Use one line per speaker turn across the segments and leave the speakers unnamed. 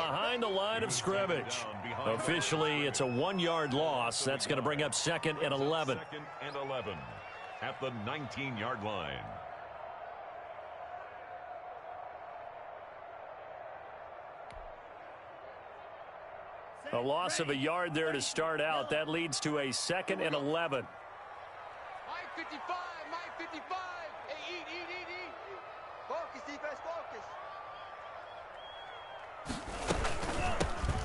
behind the line of scrimmage. Officially, it's a 1-yard loss. That's going to bring up 2nd and 11.
2nd and 11 at the 19-yard line.
A loss of a yard there to start out. That leads to a 2nd and 11.
Mike 55, Mike 55. Hey, eat. Focus, defense, focus.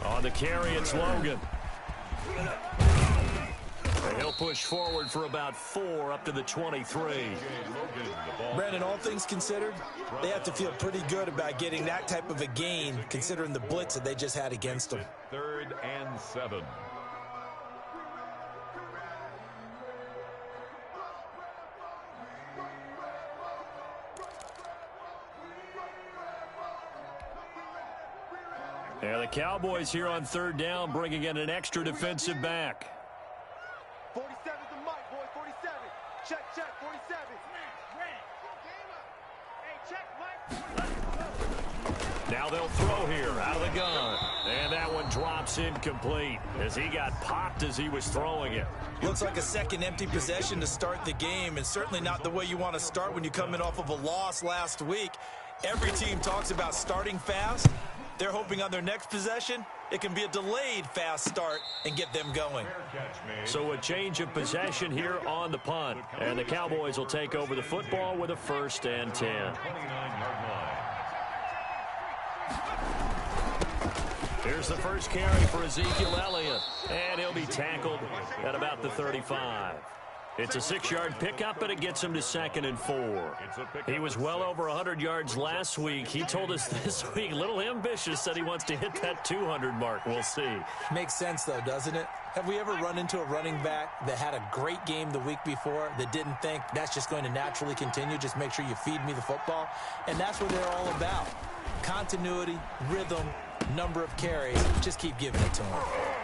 On the carry, it's Logan. And he'll push forward for about 4 up to the 23.
Brandon, all things considered, they have to feel pretty good about getting that type of a gain considering the blitz that they just had against them.
3rd and 7.
Yeah, the Cowboys here on 3rd down, bringing in an extra defensive back.
47 to Mike, boy, 47. Check, 47. Hey, check, Mike.
Now they'll throw here out of the gun. And that one drops incomplete as he got popped as he was throwing it.
Looks like a second empty possession to start the game, and certainly not the way you want to start when you're coming off of a loss last week. Every team talks about starting fast. They're hoping on their next possession, it can be a delayed fast start and get them going.
So a change of possession here on the punt. And the Cowboys will take over the football with a 1st and 10.
29-yard line.
Here's the first carry for Ezekiel Elliott. And he'll be tackled at about the 35. It's a 6-yard pickup, and it gets him to 2nd and 4. He was well over 100 yards last week. He told us this week, a little ambitious, said he wants to hit that 200 mark. We'll see.
Makes sense, though, doesn't it? Have we ever run into a running back that had a great game the week before that didn't think that's just going to naturally continue? Just make sure you feed me the football. And that's what they're all about. Continuity, rhythm, number of carries. Just keep giving it to him.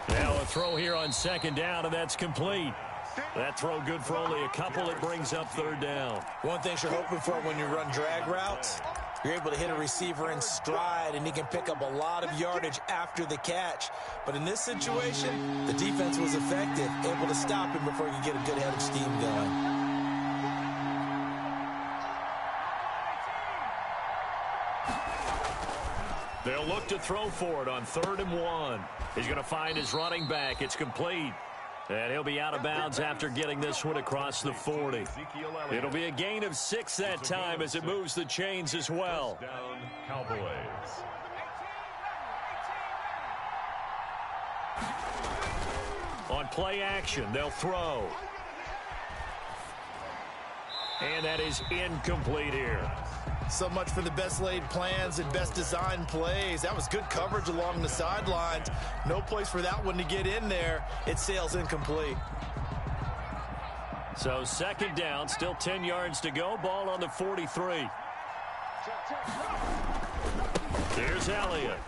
Now a throw here on 2nd down, and that's complete. That throw good for only a couple. It brings up 3rd down.
One thing you're hoping for when you run drag routes, you're able to hit a receiver in stride, and he can pick up a lot of yardage after the catch. But in this situation, the defense was effective, able to stop him before he could get a good head of steam going.
They'll look to throw for it on 3rd and 1. He's going to find his running back. It's complete. And he'll be out of bounds after getting this one across the 40. It'll be a gain of 6 that time as it moves the chains as well.
Down, Cowboys.
On play action, they'll throw. And that is incomplete here.
So much for the best laid plans and best designed plays. That was good coverage along the sidelines. No place for that one to get in there. It sails incomplete.
So 2nd down, still 10 yards to go. Ball on the 43. Here's Elliott.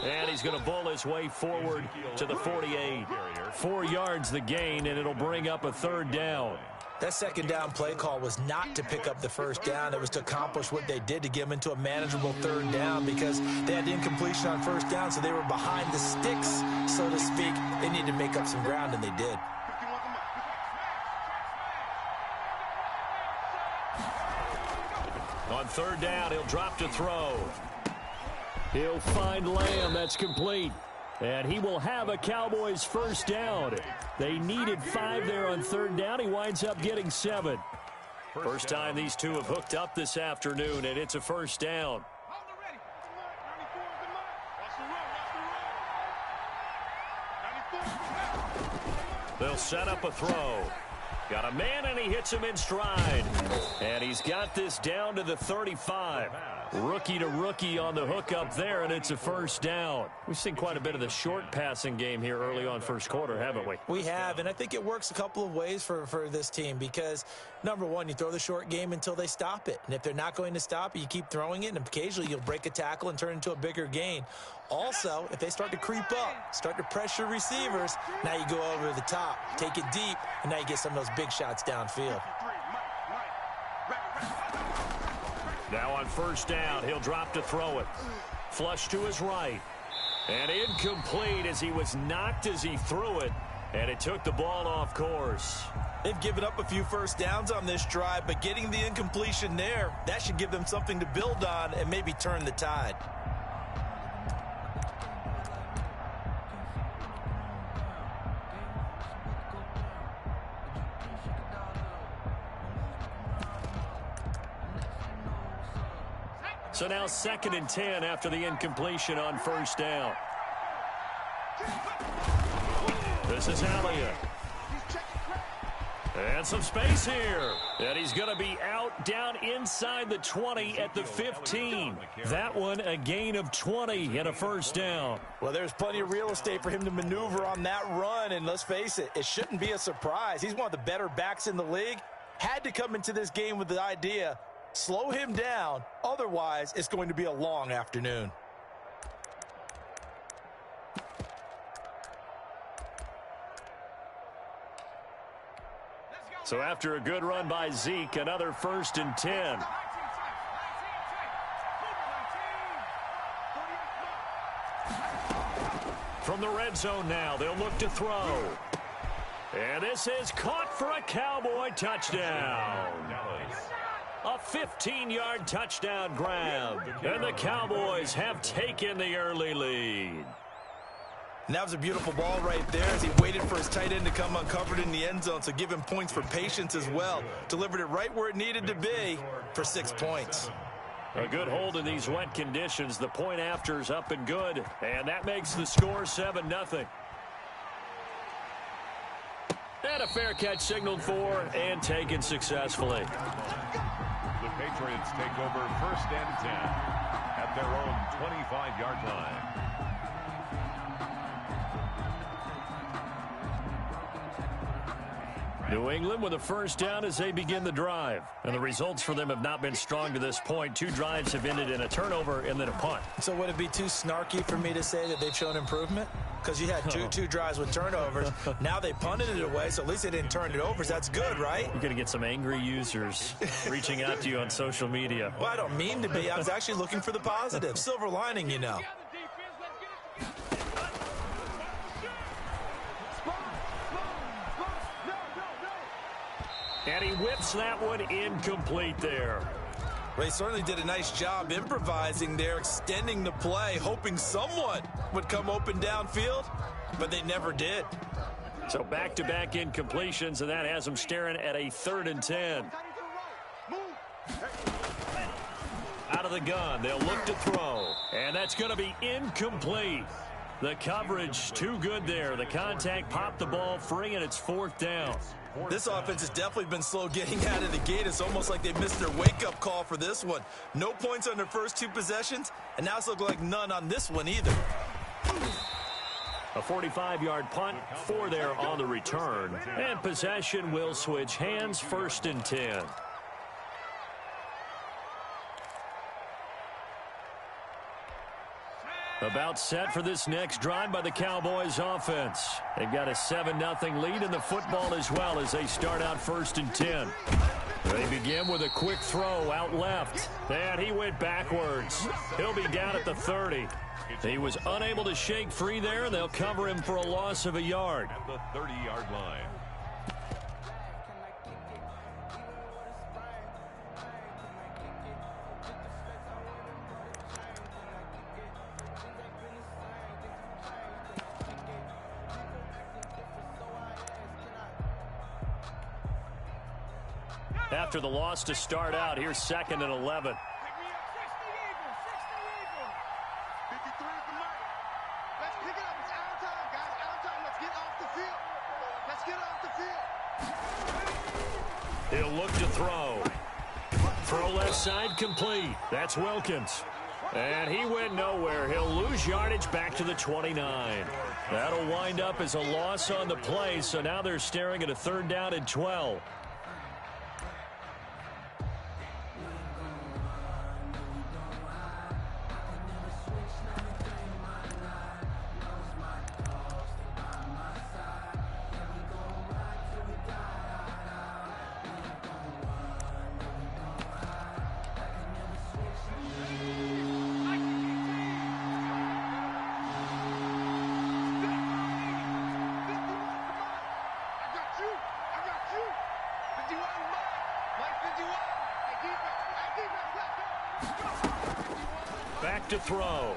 And he's going to bull his way forward to the 48. 4 yards the gain, and it'll bring up a 3rd down.
That 2nd down play call was not to pick up the 1st down. It was to accomplish what they did to get them into a manageable 3rd down because they had the incompletion on 1st down, so they were behind the sticks, so to speak. They needed to make up some ground, and they did.
On 3rd down, he'll drop to throw. He'll find Lamb. That's complete. And he will have a Cowboys 1st down. They needed 5 there on 3rd down. He winds up getting 7. First time these two have hooked up this afternoon, and it's a 1st down. They'll set up a throw. Got a man, and he hits him in stride. And he's got this down to the 35. Rookie to rookie on the hook up there, and it's a 1st down. We've seen quite a bit of the short passing game here early on 1st quarter, haven't we?
We have, and I think it works a couple of ways for this team because, number one, you throw the short game until they stop it. And if they're not going to stop it, you keep throwing it, and occasionally you'll break a tackle and turn it into a bigger gain. Also, if they start to creep up, start to pressure receivers, now you go over the top, take it deep, and now you get some of those big shots downfield.
Now on 1st down, he'll drop to throw it. Flush to his right. And incomplete as he was knocked as he threw it. And it took the ball off course.
They've given up a few first downs on this drive, but getting the incompletion there, that should give them something to build on and maybe turn the tide.
So now 2nd and 10 after the incompletion on first down. This is Elliott. And some space here. And he's going to be out down inside the 20 at the 15. That one a gain of 20 and a first down.
Well, there's plenty of real estate for him to maneuver on that run. And let's face it, it shouldn't be a surprise. He's one of the better backs in the league. Had to come into this game with the idea, slow him down. Otherwise, it's going to be a long afternoon.
So after a good run by Zeke, another 1st and 10. From the red zone now, they'll look to throw. And this is caught for a Cowboy touchdown. A 15-yard touchdown grab. And the Cowboys have taken the early lead.
And that was a beautiful ball right there as he waited for his tight end to come uncovered in the end zone, so give him points for patience as well. Delivered it right where it needed to be for 6 points.
A good hold in these wet conditions. The point after is up and good, and that makes the score 7-0. And a fair catch signaled for and taken successfully.
The Patriots take over 1st and 10 at their own 25-yard line.
New England with a first down as they begin the drive. And the results for them have not been strong to this point. 2 drives have ended in a turnover and then a punt.
So would it be too snarky for me to say that they've shown improvement? Because you had two drives with turnovers. Now they punted it away, so at least they didn't turn it over. So that's good, right?
You're going to get some angry users reaching out to you on social media.
Well, I don't mean to be. I was actually looking for the positive. Silver lining, you know.
And he whips that one incomplete there.
Well, he certainly did a nice job improvising there, extending the play, hoping someone would come open downfield, but they never did.
So back-to-back incompletions, and that has them staring at a 3rd and 10. Out of the gun, they'll look to throw, and that's going to be incomplete. The coverage too good there. The contact popped the ball free, and it's 4th down.
This offense has definitely been slow getting out of the gate. It's almost like they missed their wake-up call for this one. No points on their first 2 possessions, and now it's looking like none on this one either.
A 45-yard punt, 4 there on the return. And possession will switch hands, 1st and 10. About set for this next drive by the Cowboys offense. They've got a 7-0 lead in the football as well as they start out 1st and 10. They begin with a quick throw out left. And he went backwards. He'll be down at the 30. He was unable to shake free there, and they'll cover him for a loss of a yard.
At the 30-yard line.
After the loss to start out, here's 2nd and 11.
53 is the mark. Let's pick it up. It's out time, guys. Out time. Let's get off the field. Let's get off the field.
He'll look to throw. Throw left side complete. That's Wilkins. And he went nowhere. He'll lose yardage back to the 29. That'll wind up as a loss on the play, so now they're staring at a 3rd down and 12. back to throw.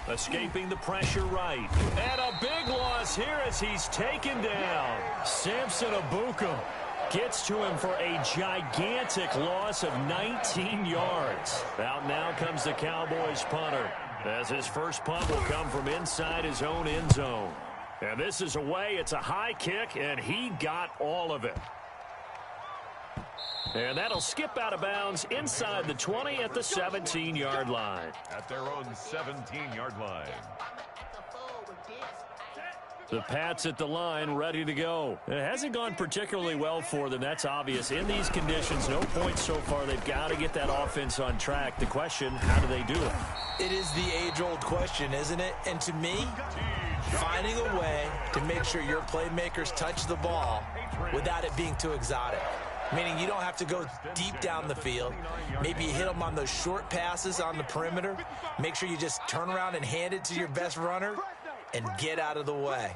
Escaping the pressure right. And a big loss here as he's taken down. Samson Abuka gets to him for a gigantic loss of 19 yards. Out now comes the Cowboys punter, as his first punt will come from inside his own end zone. And this is away. It's a high kick, and he got all of it. And that'll skip out of bounds inside the 20 at the 17-yard line.
At their own 17-yard line.
The Pats at the line, ready to go. It hasn't gone particularly well for them. That's obvious. In these conditions, no points so far. They've got to get that offense on track. The question, how do they do it?
It is the age-old question, isn't it? And to me, finding a way to make sure your playmakers touch the ball without it being too exotic. Meaning you don't have to go deep down the field. Maybe you hit them on those short passes on the perimeter. Make sure you just turn around and hand it to your best runner and get out of the way.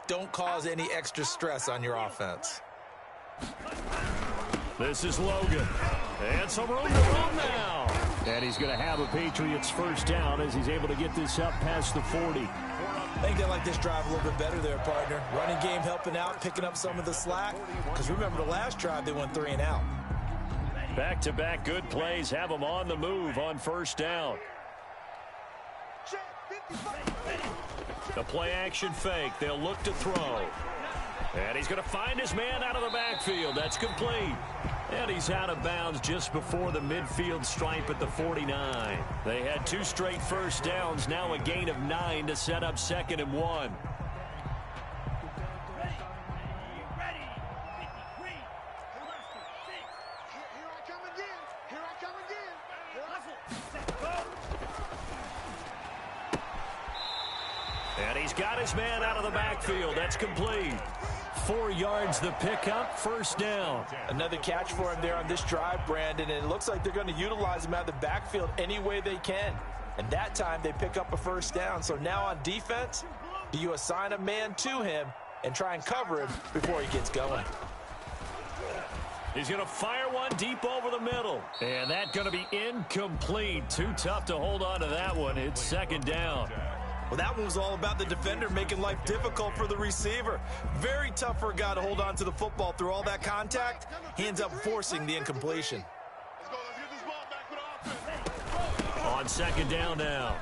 Don't cause any extra stress on your offense.
This is Logan. And some room to run now. And he's going to have a Patriots first down as he's able to get this up past the 40.
I think they like this drive a little bit better there, partner. Running game helping out, picking up some of the slack. Because remember the last drive, they went 3 and out.
Back-to-back good plays have them on the move on first down. The play-action fake. They'll look to throw. And he's going to find his man out of the backfield. That's complete. And he's out of bounds just before the midfield stripe at the 49. They had 2 straight first downs, now a gain of 9 to set up 2nd and 1. And he's got his man out of the backfield. That's complete. 4 yards the pickup, first down.
Another catch for him there on this drive, Brandon, and it looks like they're going to utilize him out of the backfield any way they can. And that time they pick up a first down. So now on defense, do you assign a man to him and try and cover him before he gets going?
He's going to fire one deep over the middle. And that's going to be incomplete. Too tough to hold on to that one. It's 2nd down.
Well, that one was all about the defender making life difficult for the receiver. Very tough for a guy to hold on to the football through all that contact. He ends up forcing the incompletion.
On 2nd down now,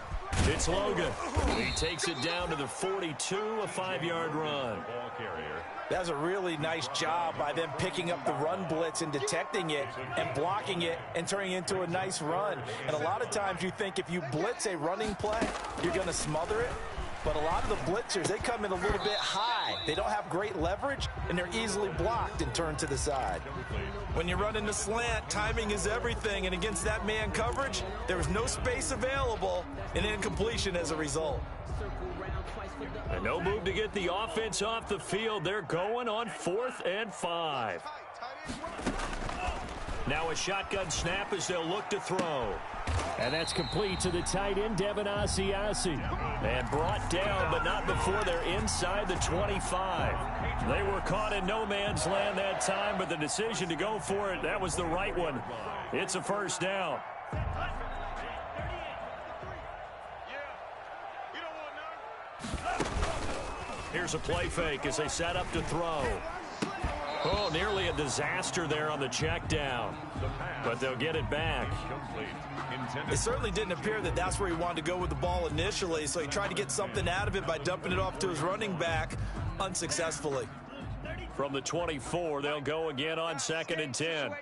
it's Logan. He takes it down to the 42, a 5-yard run.
Ball carrier.
That was a really nice job by them picking up the run blitz and detecting it and blocking it and turning it into a nice run. And a lot of times you think if you blitz a running play, you're going to smother it. But a lot of the blitzers, they come in a little bit high. They don't have great leverage, and they're easily blocked and turned to the side. When you're running the slant, timing is everything. And against that man coverage, there was no space available and incompletion as a result.
And no move to get the offense off the field. They're going on 4th and 5. Now a shotgun snap as they'll look to throw. And that's complete to the tight end, Devin Asiasi. And brought down, but not before they're inside the 25. They were caught in no man's land that time, but the decision to go for it, that was the right one. It's a first down. Here's a play fake as they set up to throw. Oh, nearly a disaster there on the check down. But they'll get it back.
It certainly didn't appear that that's where he wanted to go with the ball initially, so he tried to get something out of it by dumping it off to his running back unsuccessfully.
From the 24, they'll go again on 2nd and 10.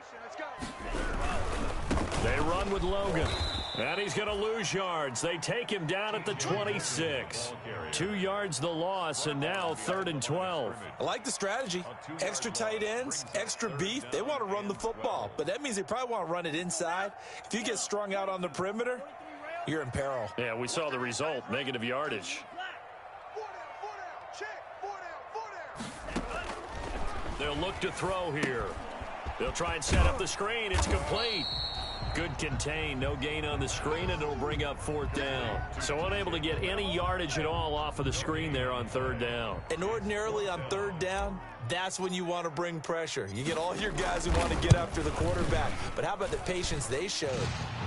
They run with Logan. And he's going to lose yards. They take him down at the 26. 2 yards the loss, and now 3rd and 12.
I like the strategy. Extra tight ends, extra beef. They want to run the football, but that means they probably want to run it inside. If you get strung out on the perimeter, you're in peril.
Yeah, we saw the result, negative yardage. They'll look to throw here. They'll try and set up the screen. It's complete. Good contain, no gain on the screen, and it'll bring up 4th down. So unable to get any yardage at all off of the screen there on 3rd down.
And ordinarily on 3rd down, that's when you want to bring pressure. You get all your guys who want to get after the quarterback. But how about the patience they showed?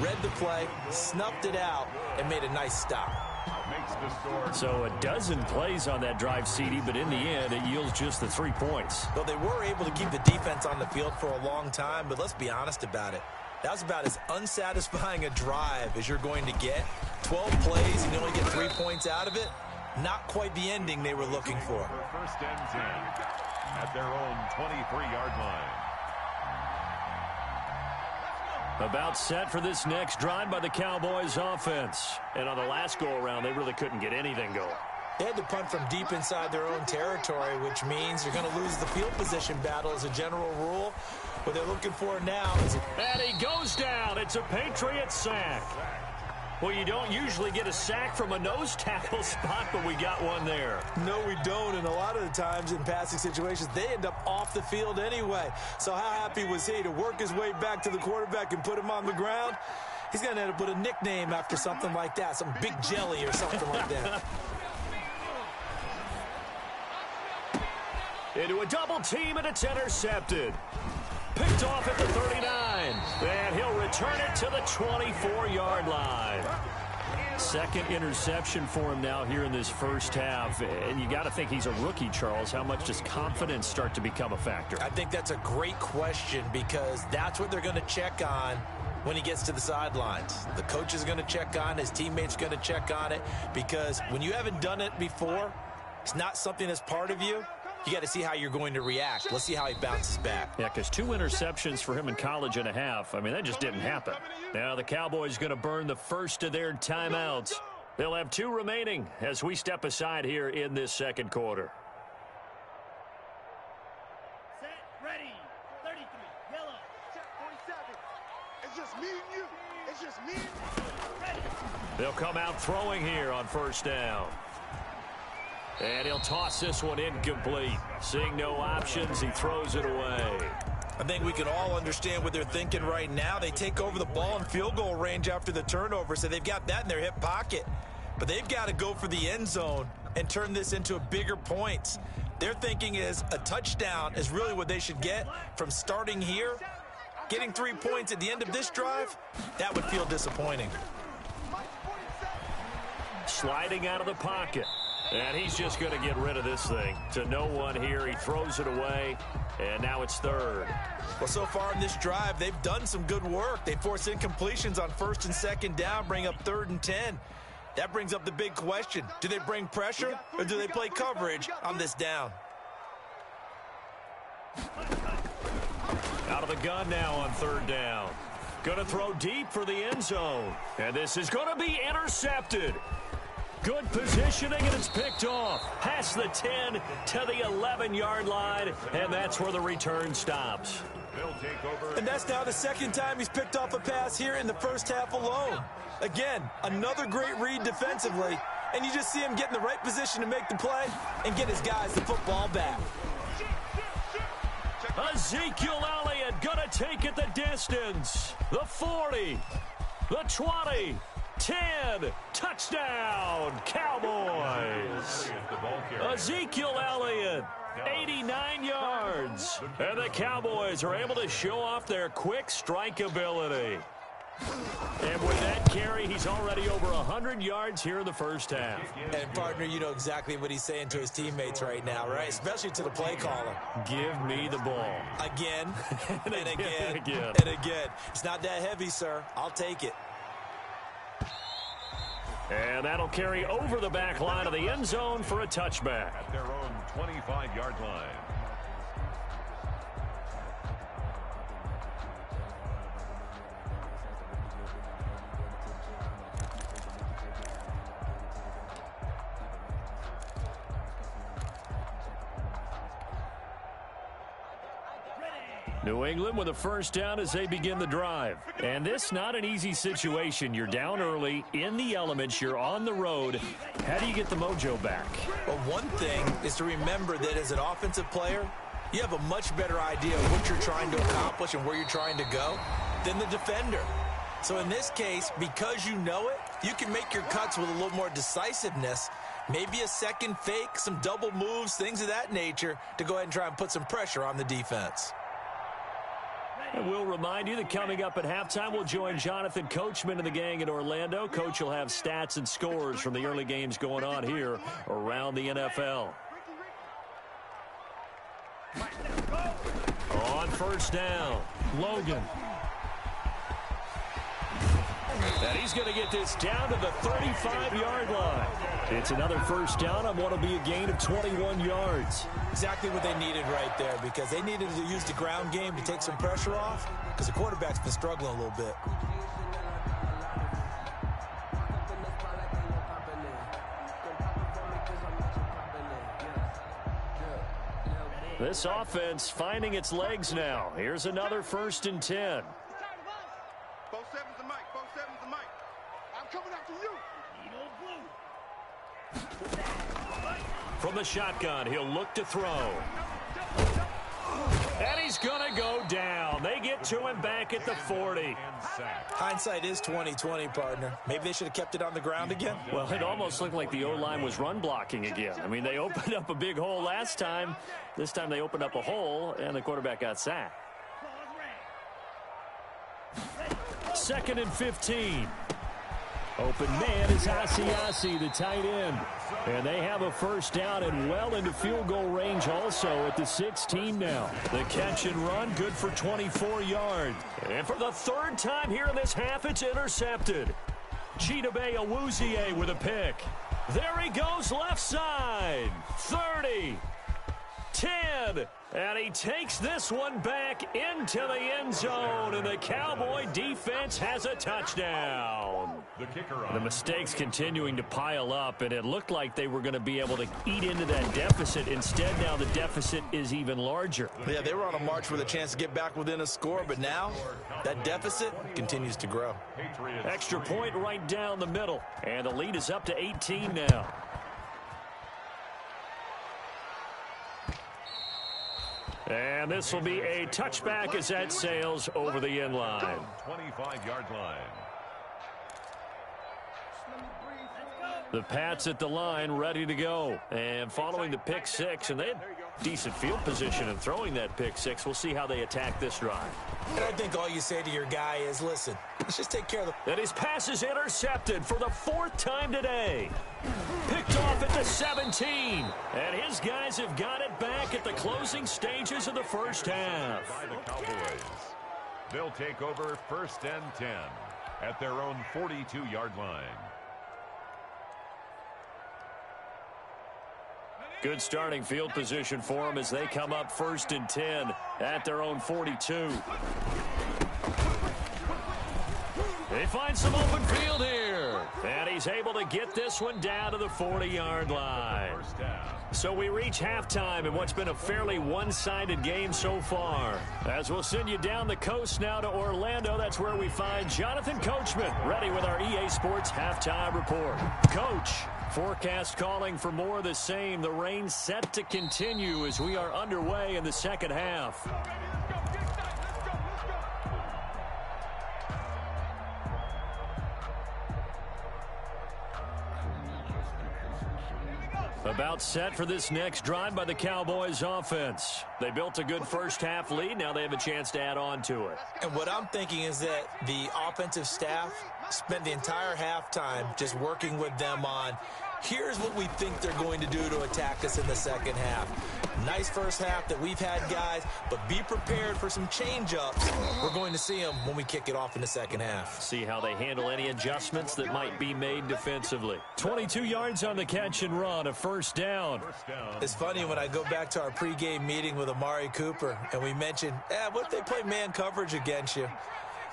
Read the play, snuffed it out, and made a nice stop.
So a dozen plays on that drive, CD, but in the end, it yields just the 3 points.
Well, they were able to keep the defense on the field for a long time, but let's be honest about it. That was about as unsatisfying a drive as you're going to get. 12 plays and you only get 3 points out of it. Not quite the ending they were looking for.
First and 10 at their own 23-yard line.
About set for this next drive by the Cowboys offense. And on the last go-around, they really couldn't get anything going.
They had to punt from deep inside their own territory, which means you're going to lose the field position battle as a general rule. What they're looking for now is...
And he goes down. It's a Patriot sack. Well, you don't usually get a sack from a nose tackle spot, but we got one there.
No, we don't, and a lot of the times in passing situations, they end up off the field anyway. So how happy was he to work his way back to the quarterback and put him on the ground? He's going to end up with a nickname after something like that, some Big Jelly or something like that.
Into a double team, and it's intercepted. Picked off at the 39, and he'll return it to the 24-yard line. Second interception for him now here in this first half, and you got to think he's a rookie, Charles. How much does confidence start to become a factor?
I think that's a great question because that's what they're going to check on when he gets to the sidelines. The coach is going to check on, his teammates are going to check on it, because when you haven't done it before, it's not something that's part of you. You got to see how you're going to react. Let's see how he bounces back.
Yeah, because 2 interceptions for him in college and a half. I mean, that just didn't happen. Now the Cowboys going to burn the first of their timeouts. They'll have 2 remaining as we step aside here in this second quarter.
Set, ready. 33, yellow. Check 47. It's just me and you. It's just me and you. Ready.
They'll come out throwing here on first down. And he'll toss this one incomplete. Seeing no options, he throws it away.
I think we can all understand what they're thinking right now. They take over the ball in field goal range after the turnover, so they've got that in their hip pocket. But they've got to go for the end zone and turn this into a bigger points. Their thinking is a touchdown is really what they should get from starting here. Getting 3 points at the end of this drive, that would feel disappointing.
Sliding out of the pocket. And he's just going to get rid of this thing. To no one here. He throws it away. And now it's third.
Well, so far in this drive, they've done some good work. They force incompletions on first and second down, bring up 3rd and 10. That brings up the big question. Do they bring pressure or do they play coverage on this down?
Out of the gun now on 3rd down. Going to throw deep for the end zone. And this is going to be intercepted. Good positioning, and it's picked off. Past the 10 to the 11-yard line, and that's where the return stops.
And that's now the second time he's picked off a pass here in the first half alone. Again, another great read defensively, and you just see him get in the right position to make the play and get his guys the football back.
Ezekiel Elliott going to take it the distance. The 40, the 20, 10, touchdown, Cowboys. Ezekiel Elliott, 89 yards. And the Cowboys are able to show off their quick strike ability. And with that carry, he's already over 100 yards here in the first half.
And, partner, you know exactly what he's saying to his teammates right now, right? Especially to the play caller.
Give me the ball.
Again, and again,
again.
and again. It's not that heavy, sir. I'll take it.
And that'll carry over the back line of the end zone for a touchback.
At their own 25-yard line.
New England with a first down as they begin the drive. And this not an easy situation. You're down early, in the elements, you're on the road. How do you get the mojo back?
Well, one thing is to remember that as an offensive player, you have a much better idea of what you're trying to accomplish and where you're trying to go than the defender. So in this case, because you know it, you can make your cuts with a little more decisiveness. Maybe a second fake, some double moves, things of that nature to go ahead and try and put some pressure on the defense.
And we'll remind you that coming up at halftime, we'll join Jonathan Coachman and the gang in Orlando. Coach will have stats and scores from the early games going on here around the NFL. On first down, Logan. And he's going to get this down to the 35-yard line. It's another first down on what will be a gain of 21 yards.
Exactly what they needed right there, because they needed to use the ground game to take some pressure off, because the quarterback's been struggling a little bit.
This offense finding its legs now. Here's another 1st and 10.
4-7's the mic. 4-7's the mic. I'm coming after you.
From the shotgun, he'll look to throw. And he's going to go down. They get to him back at the 40.
Hindsight is 20/20, partner. Maybe they should have kept it on the ground again.
Well, it almost looked like the O-line was run blocking again. I mean, they opened up a big hole last time. This time they opened up a hole, and the quarterback got sacked. 2nd and 15. Open man is Asiasi, the tight end. And they have a first down and well into field goal range also at the 16 now. The catch and run good for 24 yards. And for the 3rd time here in this half, it's intercepted. Chidobe Awuzie with a pick. There he goes left side. 30. 10. And he takes this one back into the end zone, and the Cowboy defense has a touchdown. The mistakes continuing to pile up, and it looked like they were going to be able to eat into that deficit. Instead, now the deficit is even larger.
Yeah, they were on a march with a chance to get back within a score, but now that deficit continues to grow.
Extra point right down the middle, and the lead is up to 18 now. And this will be a touchback as that sails over the end line.
25-yard line.
The Pats at the line ready to go. And following the pick six, and they had decent field position in throwing that pick six. We'll see how they attack this drive.
And I think all you say to your guy is, listen, let's just take care of the...
And his pass is intercepted for the 4th time today. Picked off at the 17. And his guys have got it back at the closing stages of the first half.
By the Cowboys. They'll take over 1st and 10 at their own 42-yard line.
Good starting field position for them as they come up 1st and 10 at their own 42. They find some open field here. And he's able to get this one down to the 40-yard line. So we reach halftime in what's been a fairly one-sided game so far. As we'll send you down the coast now to Orlando, that's where we find Jonathan Coachman, ready with our EA Sports halftime report. Coach, forecast calling for more of the same. The rain set to continue as we are underway in the second half. About set for this next drive by the Cowboys offense. They built a good first half lead. Now they have a chance to add on to it.
And what I'm thinking is that the offensive staff spent the entire halftime just working with them on, here's what we think they're going to do to attack us in the second half. Nice first half that we've had, guys, but be prepared for some change-ups. We're going to see them when we kick it off in the second half.
See how they handle any adjustments that might be made defensively. 22 yards on the catch and run, a first down.
It's funny when I go back to our pregame meeting with Amari Cooper, and we mentioned, what if they play man coverage against you?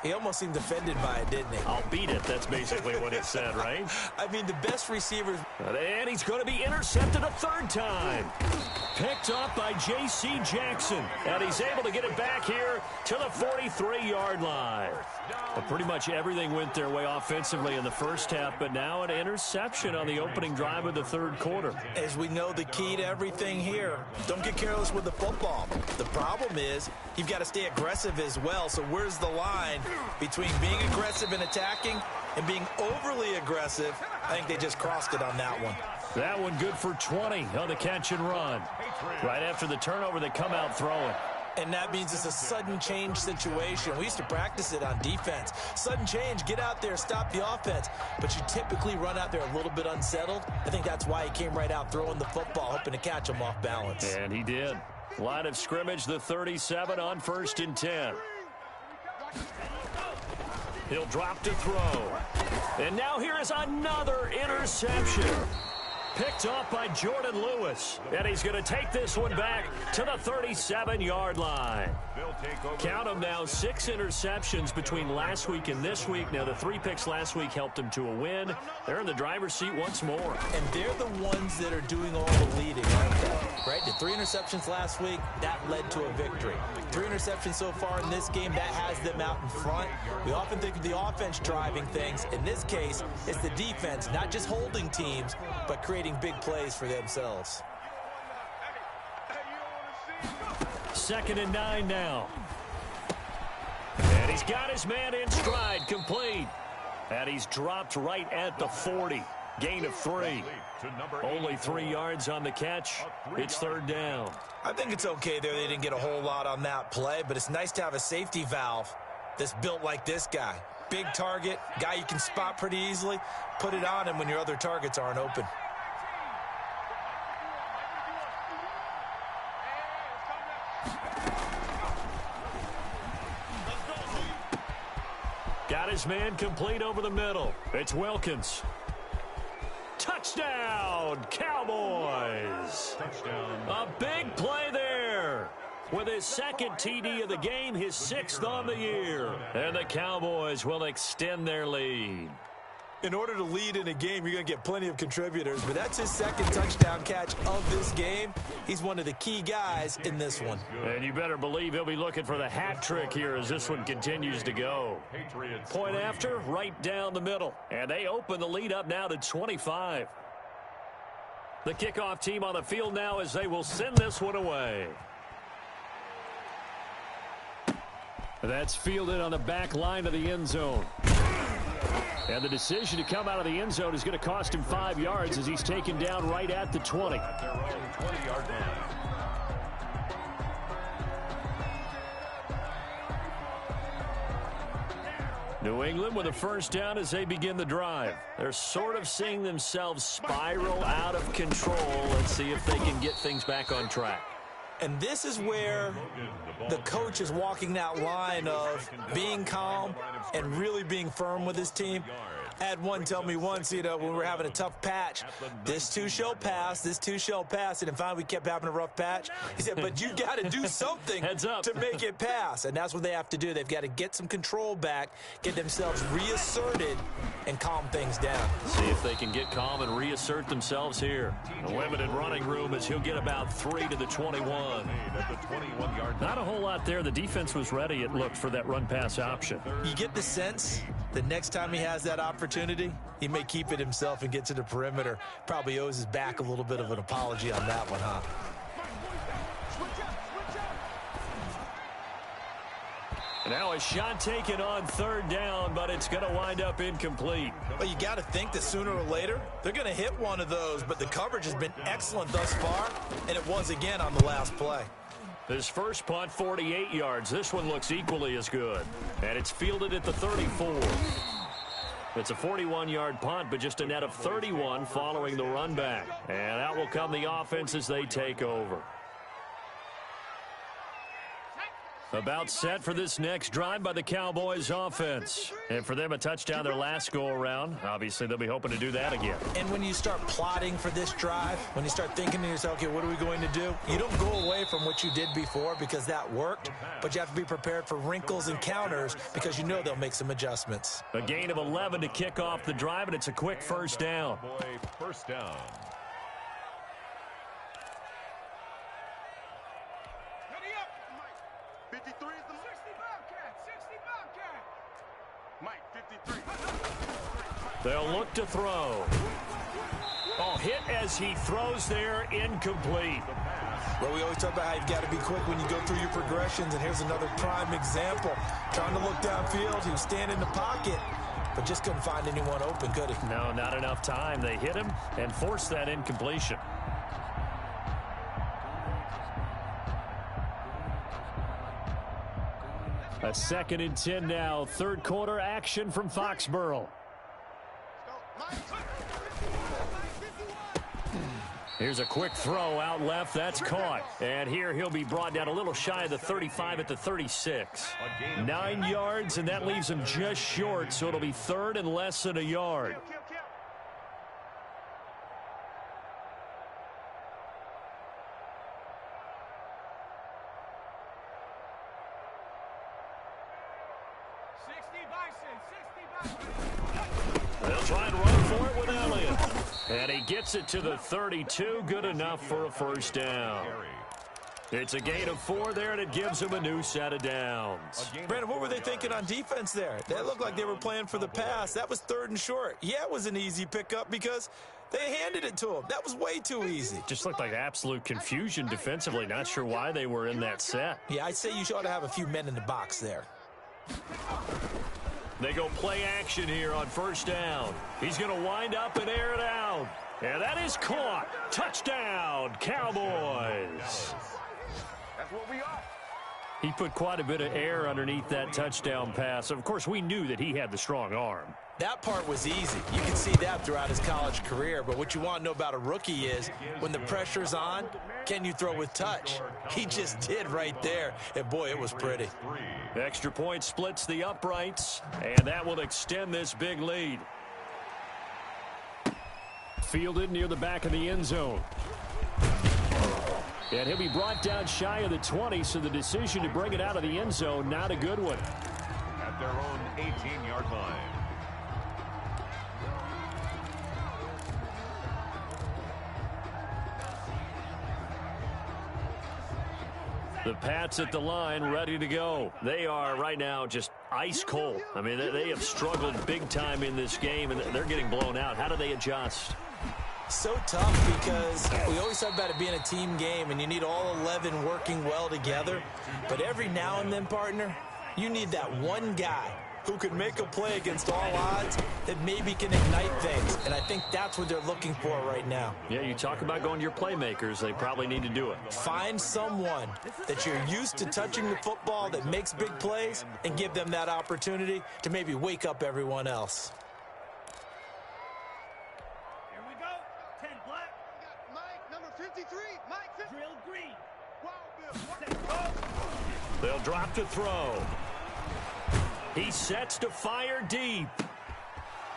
He almost seemed offended by it, didn't he?
I'll beat it. That's basically what it said, right?
I mean, the best receivers.
And he's going to be intercepted a 3rd time. Picked off by J.C. Jackson. And he's able to get it back here to the 43-yard line. Well, pretty much everything went their way offensively in the first half, but now an interception on the opening drive of the 3rd quarter.
As we know, the key to everything here, don't get careless with the football. The problem is you've got to stay aggressive as well, so where's the line Between being aggressive and attacking and being overly aggressive, I think they just crossed it on that one.
That one good for 20 on the catch and run. Right after the turnover, they come out throwing.
And that means it's a sudden change situation. We used to practice it on defense. Sudden change, get out there, stop the offense. But you typically run out there a little bit unsettled. I think that's why he came right out throwing the football, hoping to catch him off balance.
And he did. Line of scrimmage, the 37 on 1st and 10. He'll drop to throw. And now here is another interception. Picked off by Jordan Lewis. And he's going to take this one back to the 37-yard line. Count them now, 6 interceptions between last week and this week. Now, the 3 picks last week helped him to a win. They're in the driver's seat once more.
And they're the ones that are doing all the leading, aren't they? Right? The 3 interceptions last week, that led to a victory. 3 interceptions so far in this game, that has them out in front. We often think of the offense driving things. In this case, it's the defense, not just holding teams, but creating big plays for themselves.
2nd and 9 now. And he's got his man in stride, complete. And he's dropped right at the 40. Gain of 3. Only 3 yards on the catch. It's 3rd down.
I think it's okay there. They didn't get a whole lot on that play, but it's nice to have a safety valve that's built like this guy. Big target, guy you can spot pretty easily. Put it on him when your other targets aren't open.
Got his man complete over the middle. It's Wilkins. Touchdown, Cowboys.
Touchdown.
A big play there. With his 2nd TD of the game, his 6th on the year. And the Cowboys will extend their lead.
In order to lead in a game, you're going to get plenty of contributors, but that's his 2nd touchdown catch of this game. He's one of the key guys in this one.
And you better believe he'll be looking for the hat trick here as this one continues to go. Point after, right down the middle. And they open the lead up now to 25. The kickoff team on the field now as they will send this one away. That's fielded on the back line of the end zone. And the decision to come out of the end zone is going to cost him 5 yards as he's taken down right at the 20.
At their own 20-yard line.
New England with a 1st down as they begin the drive. They're sort of seeing themselves spiral out of control. Let's see if they can get things back on track.
And this is where the coach is walking that line of being calm and really being firm with his team. I had one tell me once, when we were having a tough patch, this too shall pass, this too shall pass. And finally we kept having a rough patch. He said, but you got to do something to make it pass. And that's what they have to do. They've got to get some control back, get themselves reasserted, and calm things down.
See if they can get calm and reassert themselves here. A limited running room as he'll get about 3 to the 21. Not a whole lot there. The defense was ready, it looked, for that run-pass option.
You get the sense the next time he has that opportunity, he may keep it himself and get to the perimeter. Probably owes his back a little bit of an apology on that one, huh?
Now a shot taken on 3rd down, but it's going to wind up incomplete.
Well, you got to think that sooner or later they're going to hit one of those, but the coverage has been excellent thus far, and it was again on the last play.
His first punt, 48 yards. This one looks equally as good. And it's fielded at the 34. It's a 41-yard punt, but just a net of 31 following the run back. And out will come the offense as they take over. About set for this next drive by the Cowboys offense. And for them, a touchdown their last go-around. Obviously, they'll be hoping to do that again.
And when you start plotting for this drive, when you start thinking to yourself, okay, what are we going to do? You don't go away from what you did before because that worked, but you have to be prepared for wrinkles and counters because you know they'll make some adjustments.
A gain of 11 to kick off the drive, and it's a quick 1st down.
First down.
They'll look to throw. Oh, hit as he throws there, incomplete.
Well, we always talk about how you've got to be quick when you go through your progressions, and here's another prime example. Trying to look downfield, he was standing in the pocket, but just couldn't find anyone open, could he?
No, not enough time. They hit him and forced that incompletion. A 2nd and 10 now. Third quarter action from Foxborough. Here's a quick throw out left. That's caught. And here he'll be brought down a little shy of the 35 at the 36. 9 yards, and that leaves him just short, so it'll be 3rd and less than a yard. They'll try and run for it with Elliott. And he gets it to the 32. Good enough for a first down. It's a gain of 4 there, and it gives him a new set of downs.
Brandon, what were they thinking on defense there? They looked like they were playing for the pass. That was 3rd and short. Yeah, it was an easy pickup because they handed it to him. That was way too easy.
Just looked like absolute confusion defensively. Not sure why they were in that set.
Yeah, I'd say you ought to have a few men in the box there.
They go play action here on first down. He's going to wind up and air it out. And that is caught. Touchdown, Cowboys.
That's what we are.
He put quite a bit of air underneath that touchdown pass. Of course, we knew that he had the strong arm.
That part was easy. You can see that throughout his college career. But what you want to know about a rookie is when the pressure's on, can you throw with touch? He just did right there. And, boy, it was pretty.
Extra point splits the uprights, and that will extend this big lead. Fielded near the back of the end zone. And he'll be brought down shy of the 20, so the decision to bring it out of the end zone, not a good one.
At their own 18-yard line.
The Pats at the line, ready to go. They are right now just ice cold. I mean, they have struggled big time in this game, and they're getting blown out. How do they adjust?
So tough because we always talk about it being a team game, and you need all 11 working well together. But every now and then, partner, you need that one guy who can make a play against all odds that maybe can ignite things. And I think that's what they're looking for right now.
Yeah, you talk about going to your playmakers. They probably need to do it.
Find someone that you're used to touching the football that makes big plays and give them that opportunity to maybe wake up everyone else.
Here we go. 10 black.
Mike, number 53. Mike, 50.
Drill green.
Wow, Bill.
They'll drop to throw. He sets to fire deep.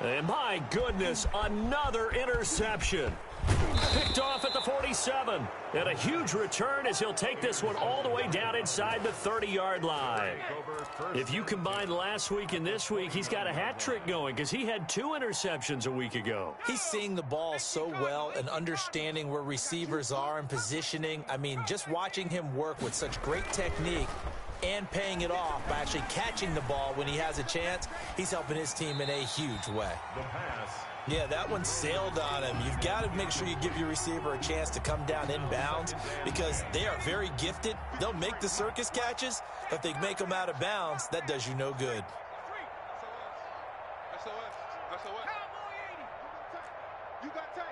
And my goodness, another interception. Picked off at the 47. And a huge return as he'll take this one all the way down inside the 30-yard line. If you combine last week and this week, he's got a hat trick going because he had 2 interceptions a week ago.
He's seeing the ball so well and understanding where receivers are and positioning. I mean, just watching him work with such great technique and paying it off by actually catching the ball when he has a chance, he's helping his team in a huge way.
The pass.
Yeah, that one sailed on him. You've got to make sure you give your receiver a chance to come down inbounds because they are very gifted. They'll make the circus catches, but if they make them out of bounds, that does you no good.
SOS. You got tape.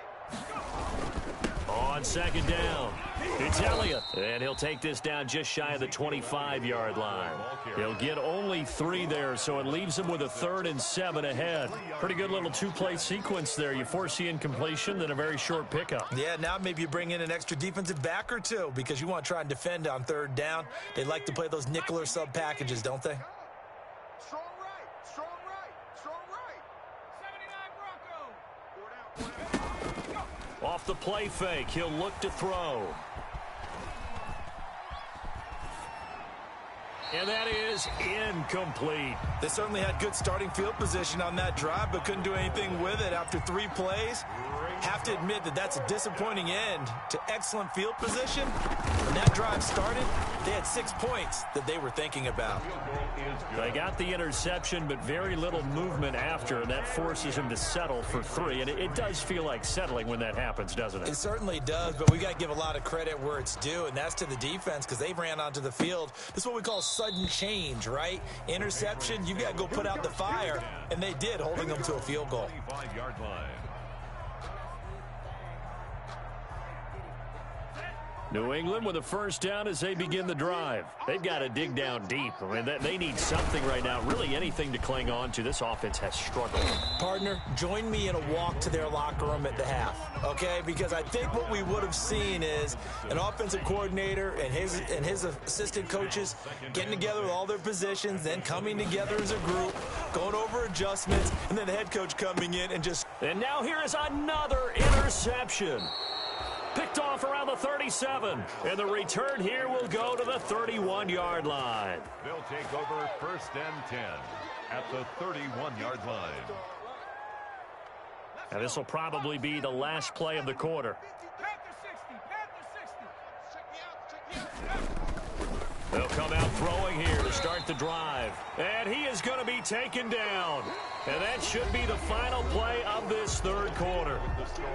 On second down, it's Elliott, and he'll take this down just shy of the 25-yard line. He'll get only 3 there, so it leaves him with a 3rd and 7 ahead. Pretty good little 2-play sequence there. You force the incompletion, then a very short pickup.
Yeah, now maybe you bring in an extra defensive back or 2 because you want to try and defend on 3rd down. They like to play those nickel or sub packages, don't they?
Strong right. Strong right. Strong right.
79 Bronco.
Off the play fake, he'll look to throw. And that is incomplete.
They certainly had good starting field position on that drive, but couldn't do anything with it after 3 plays. Have to admit that that's a disappointing end to excellent field position. When that drive started, they had 6 points that they were thinking about.
They got the interception, but very little movement after, and that forces him to settle for 3. And it does feel like settling when that happens, doesn't it?
It certainly does, but we got to give a lot of credit where it's due, and that's to the defense because they ran onto the field. This is what we call sudden change, right? Interception, you got to go put out the fire, and they did, holding them to a field goal.
25-yard line.
New England with a first down as they begin the drive. They've got to dig down deep. I mean, they need something right now, really anything to cling on to. This offense has struggled.
Partner, join me in a walk to their locker room at the half, okay? Because I think what we would have seen is an offensive coordinator and his assistant coaches getting together with all their positions, then coming together as a group, going over adjustments, and then the head coach coming in and just...
And now here is another interception. Picked off around the 37. And the return here will go to the 31-yard line.
They'll take over first and 10 at the 31-yard line.
And this will probably be the last play of the quarter. They'll come out throwing here to start the drive. And he is going to be taken down. And that should be the final play of this third quarter.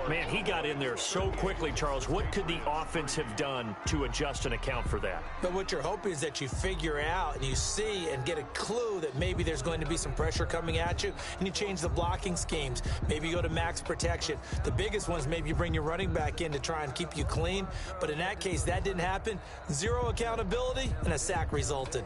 Man, he got in there so quickly, Charles. What could the offense have done to adjust and account for that?
But what you're hoping is that you figure out and you see and get a clue that maybe there's going to be some pressure coming at you, and you change the blocking schemes. Maybe you go to max protection. The biggest one is maybe you bring your running back in to try and keep you clean. But in that case, that didn't happen. Zero accountability, and a sack resulted.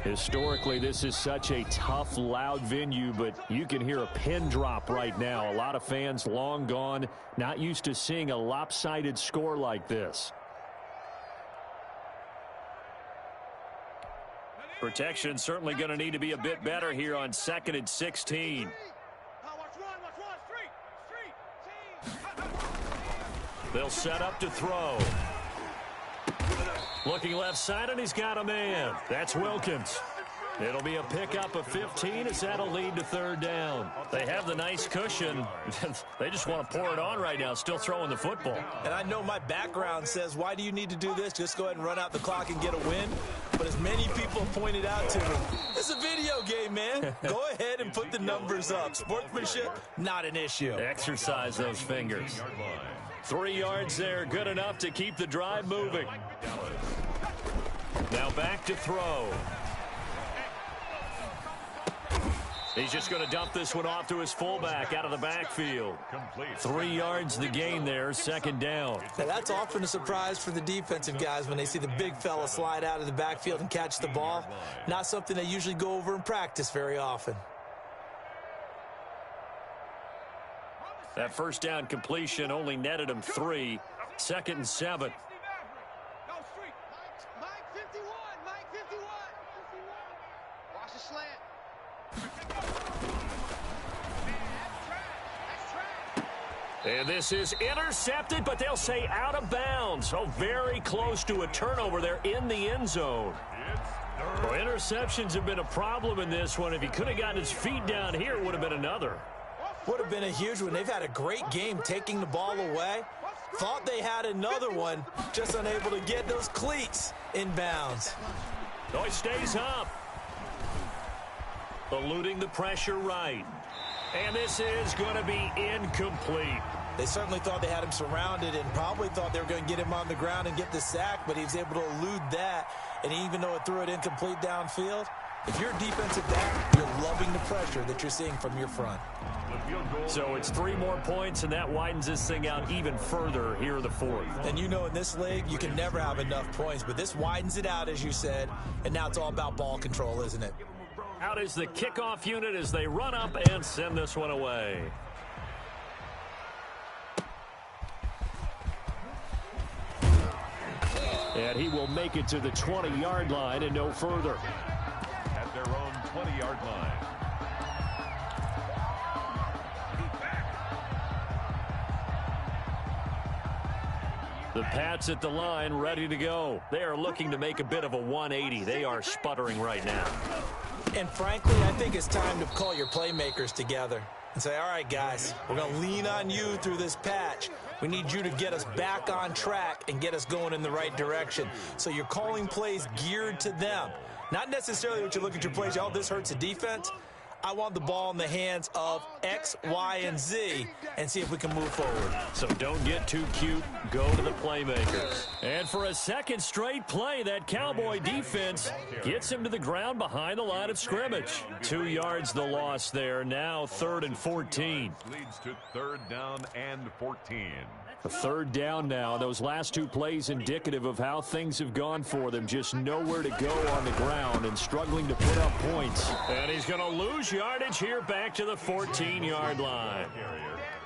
Historically, this is such a tough, loud venue, but you can hear a pin drop right now. A lot of fans long gone, not used to seeing a lopsided score like this. Protection certainly going to need to be a bit better here on 2nd and 16. They'll set up to throw. Looking left side, and he's got a man. That's Wilkins. It'll be a pickup of 15 as that'll lead to third down. They have the nice cushion. They just want to pour it on right now, still throwing the football.
And I know my background says, why do you need to do this? Just go ahead and run out the clock and get a win. But as many people have pointed out to me, it's a video game, man. Go ahead and put the numbers up. Sportsmanship, not an issue.
Exercise those fingers. 3 yards there, good enough to keep the drive moving. Now back to throw. He's just going to dump this one off to his fullback out of the backfield. 3 yards the gain there, second down.
Now that's often a surprise for the defensive guys when they see the big fella slide out of the backfield and catch the ball. Not something they usually go over in practice very often.
That first down completion only netted him 3. 2nd and 7.
Mike 51, Mike 51. Watch the slant.
And this is intercepted, but they'll say out of bounds. So very close to a turnover there in the end zone. Well, interceptions have been a problem in this one. If he could have gotten his feet down here, it would have been another.
Would have been a huge one. They've had a great game taking the ball away. Thought they had another one, just unable to get those cleats in bounds.
So he stays up. Eluding the pressure right. And this is going to be incomplete.
They certainly thought they had him surrounded and probably thought they were going to get him on the ground and get the sack, but he was able to elude that. And even though it threw it incomplete downfield, if you're a defensive back, you're loving the pressure that you're seeing from your front.
So it's 3 more points, and that widens this thing out even further here in the fourth.
And you know in this league, you can never have enough points, but this widens it out, as you said, and now it's all about ball control, isn't it?
Out is the kickoff unit as they run up and send this one away. And he will make it to the 20-yard line and no further.
At their own 20-yard line.
The Pats at the line, ready to go. They are looking to make a bit of a 180. They are sputtering right now.
And frankly, I think it's time to call your playmakers together and say, all right, guys, we're going to lean on you through this patch. We need you to get us back on track and get us going in the right direction. So you're calling plays geared to them. Not necessarily what you're looking to plays, oh, this hurts the defense. I want the ball in the hands of X, Y, and Z and see if we can move forward.
So don't get too cute. Go to the playmakers. And for a second straight play, that Cowboy defense gets him to the ground behind the line of scrimmage. 2 yards the loss there. Now 3rd and 14.
Leads to 3rd down and 14.
A 3rd down now. Those last 2 plays indicative of how things have gone for them. Just nowhere to go on the ground and struggling to put up points. And he's going to lose yardage here back to the 14-yard line.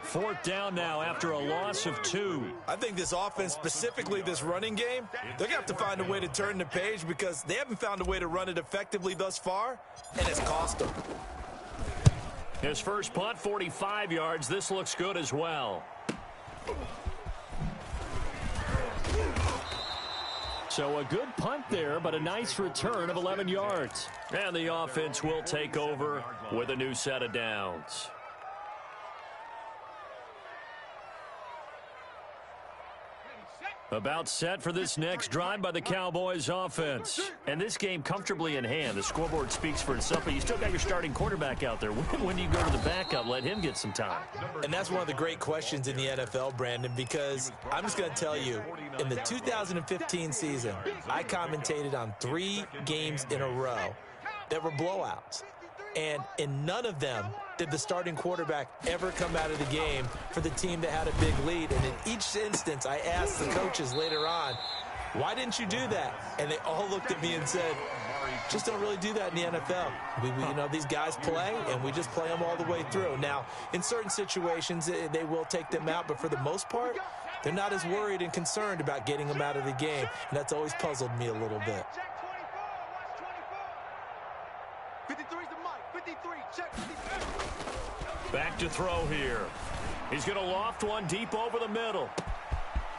4th down now after a loss of 2.
I think this offense, specifically this running game, they're going to have to find a way to turn the page because they haven't found a way to run it effectively thus far, and it's cost them.
His first punt, 45 yards. This looks good as well. So a good punt there, but a nice return of 11 yards. And the offense will take over with a new set of downs. About set for this next drive by the Cowboys offense. And this game comfortably in hand. The scoreboard speaks for itself, but you still got your starting quarterback out there. When do you go to the backup? Let him get some time.
And that's one of the great questions in the NFL, Brandon, because I'm just going to tell you, in the 2015 season, I commentated on 3 games in a row that were blowouts. And in none of them did the starting quarterback ever come out of the game for the team that had a big lead. And in each instance, I asked the coaches later on, why didn't you do that? And they all looked at me and said, just don't really do that in the NFL. You know, these guys play, and we just play them all the way through. Now, in certain situations, they will take them out, but for the most part, they're not as worried and concerned about getting them out of the game. And that's always puzzled me a little bit.
53's the mic. 53, check 53.
Back to throw here. He's going to loft one deep over the middle.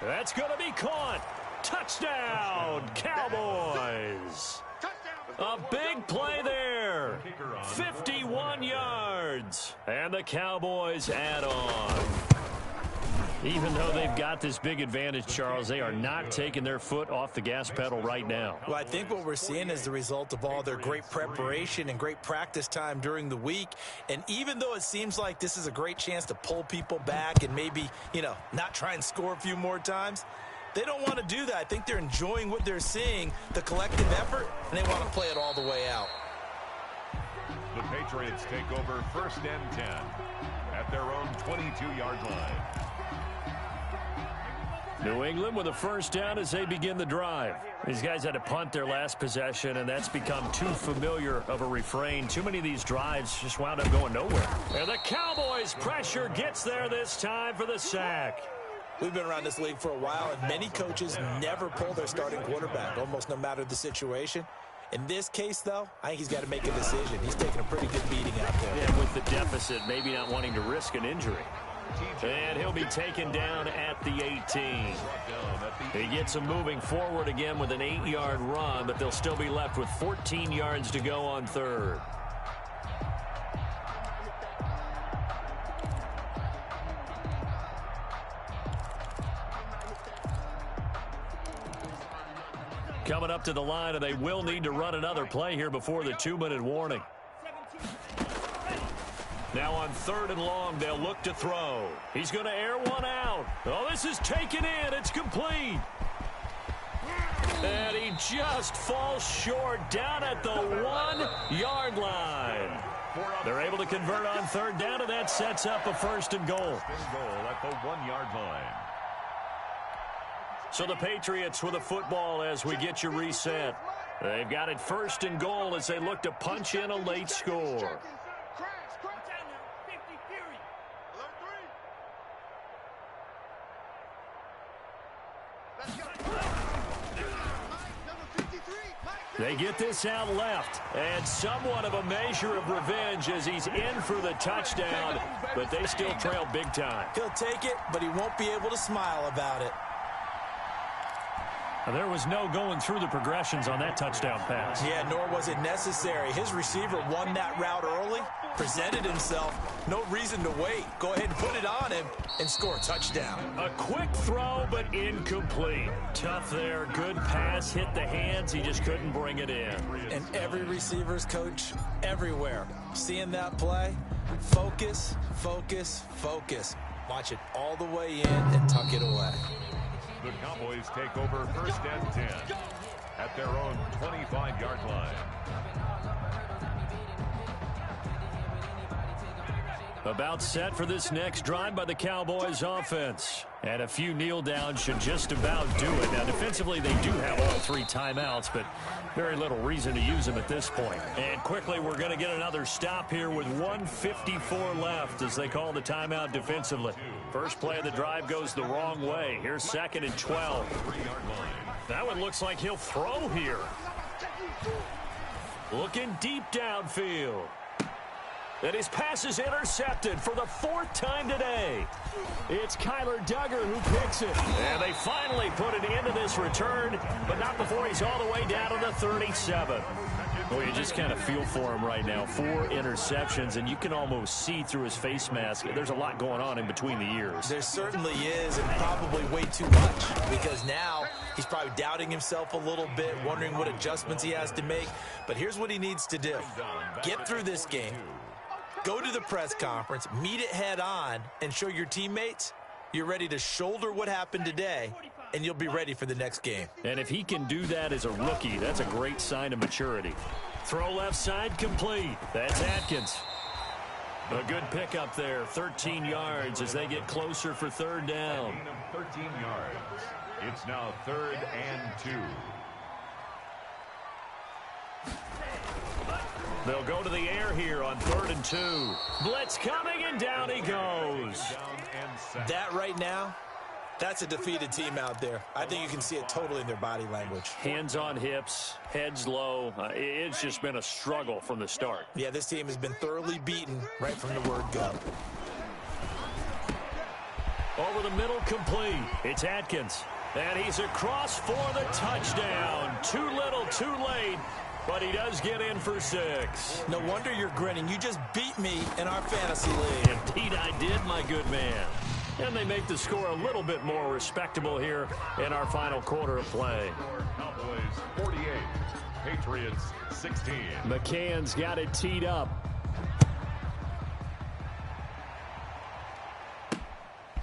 That's going to be caught. Touchdown, Cowboys. A big play there. 51 yards. And the Cowboys add on. Even though they've got this big advantage, Charles, they are not taking their foot off the gas pedal right now.
Well, I think what we're seeing is the result of all their great preparation and great practice time during the week. And even though it seems like this is a great chance to pull people back and maybe, you know, not try and score a few more times, they don't want to do that. I think they're enjoying what they're seeing, the collective effort, and they want to play it all the way out.
The Patriots take over 1st and 10 at their own 22-yard line.
New England with a 1st down as they begin the drive. These guys had to punt their last possession, and that's become too familiar of a refrain. Too many of these drives just wound up going nowhere. And the Cowboys' pressure gets there this time for the sack.
We've been around this league for a while, and many coaches never pull their starting quarterback, almost no matter the situation. In this case, though, I think he's got to make a decision. He's taking a pretty good beating out there.
Yeah, with the deficit, maybe not wanting to risk an injury. And he'll be taken down at the 18. He gets him moving forward again with an 8-yard run, but they'll still be left with 14 yards to go on 3rd. Coming up to the line, and they will need to run another play here before the 2-minute warning. Now on 3rd and long, they'll look to throw. He's going to air one out. Oh, this is taken in. It's complete. And he just falls short down at the 1-yard line. They're able to convert on 3rd down, and that sets up a 1st and goal.
1st and goal at the 1-yard line.
So the Patriots with a football as we get you reset. They've got it 1st and goal as they look to punch in a late score. They get this out left, and somewhat of a measure of revenge as he's in for the touchdown, but they still trail big time.
He'll take it, but he won't be able to smile about it.
There was no going through the progressions on that touchdown pass.
Yeah, nor was it necessary. His receiver won that route early, presented himself. No reason to wait. Go ahead and put it on him and score a touchdown.
A quick throw, but incomplete. Tough there. Good pass. Hit the hands. He just couldn't bring it in.
And every receiver's coach everywhere, seeing that play, focus, focus, focus. Watch it all the way in and tuck it away.
The Cowboys take over 1st and 10 at their own 25-yard line.
About set for this next drive by the Cowboys offense. And a few kneel downs should just about do it. Now, defensively, they do have all 3 timeouts, but very little reason to use them at this point. And quickly, we're going to get another stop here with 1:54 left as they call the timeout defensively. First play of the drive goes the wrong way. Here's 2nd and 12. That one looks like he'll throw here. Looking deep downfield. And his pass is intercepted for the 4th time today. It's Kyler Duggar who picks it. And they finally put an end to this return, but not before he's all the way down to the 37. Well, you just kind of feel for him right now. 4 interceptions, and you can almost see through his face mask. There's a lot going on in between the ears.
There certainly is, and probably way too much, because now he's probably doubting himself a little bit, wondering what adjustments he has to make. But here's what he needs to do. Get through this game. Go to the press conference, meet it head on, and show your teammates you're ready to shoulder what happened today, and you'll be ready for the next game.
And if he can do that as a rookie, that's a great sign of maturity. Throw left side complete. That's Atkins. A good pickup there, 13 yards as they get closer for 3rd down.
13 yards. It's now 3rd and 2.
They'll go to the air here on 3rd and 2. Blitz coming, and down he goes.
That right now, that's a defeated team out there. I think you can see it totally in their body language.
Hands on hips, heads low. It's just been a struggle from the start.
Yeah, this team has been thoroughly beaten right from the word go.
Over the middle, complete. It's Atkins. And he's across for the touchdown. Too little, too late. But he does get in for 6.
No wonder you're grinning. You just beat me in our fantasy league.
Indeed I did, my good man. And they make the score a little bit more respectable here in our final quarter of play.
Cowboys 48, Patriots 16.
McCann's got it teed up.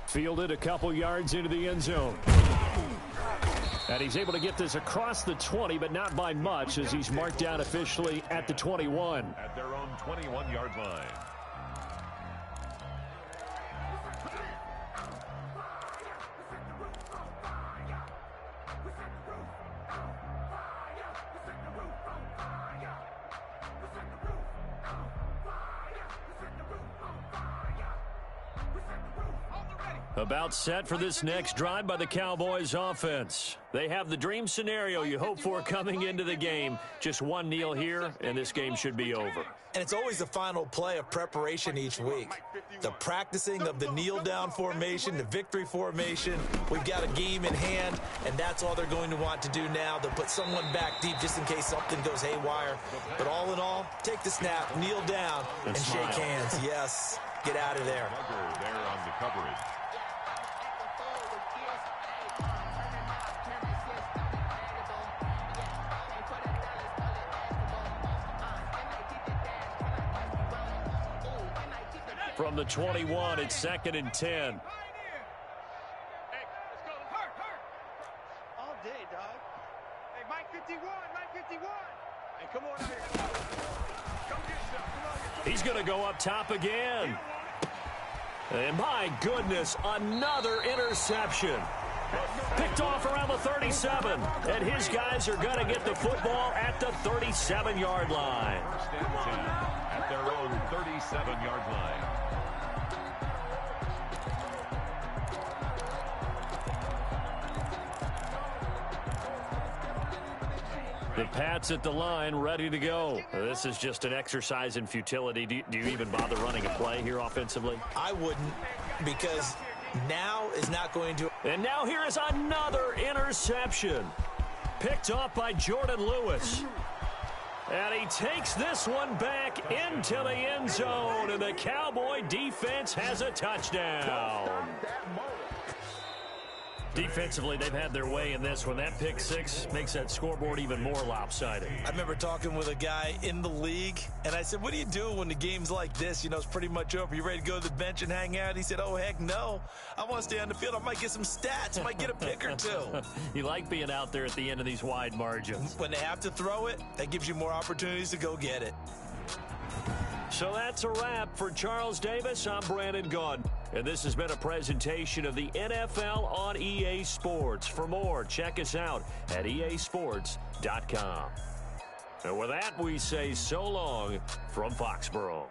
Fielded a couple yards into the end zone. And he's able to get this across the 20, but not by much, as he's marked down officially at the 21.
At their own 21-yard line.
About set for this next drive by the Cowboys offense. They have the dream scenario you hope for coming into the game. Just one kneel here, and this game should be over.
And it's always the final play of preparation each week. The practicing of the kneel-down formation, the victory formation. We've got a game in hand, and that's all they're going to want to do now. They'll put someone back deep just in case something goes haywire. But all in all, take the snap, kneel down, and shake hands. Yes, get out of there.
There on the coverage.
From the 21, it's 2nd and 10.
Hey, let's go. Hurt. All day, dog. Hey, Mike 51, Mike 51. Hey, come on out here. Come get some. Come on.
He's going to go up top again. And my goodness, another interception. Picked off around the 37. And his guys are going to get the football at the 37-yard line.
1st and 10 at their own 37-yard line.
The Pats at the line, ready to go. This is just an exercise in futility. Do you even bother running a play here offensively?
I wouldn't, because now is not going to...
And now here is another interception. Picked off by Jordan Lewis. And he takes this one back into the end zone, and the Cowboy defense has a touchdown. Defensively, they've had their way in this one. That pick six makes that scoreboard even more lopsided.
I remember talking with a guy in the league, and I said, what do you do when the game's like this? You know, it's pretty much over. You ready to go to the bench and hang out? He said, oh, heck no. I want to stay on the field. I might get some stats. I might get a pick or two.
You like being out there at the end of these wide margins.
When they have to throw it, that gives you more opportunities to go get it.
So that's a wrap for Charles Davis. I'm Brandon Gunn. And this has been a presentation of the NFL on EA Sports. For more, check us out at easports.com. And with that, we say so long from Foxborough.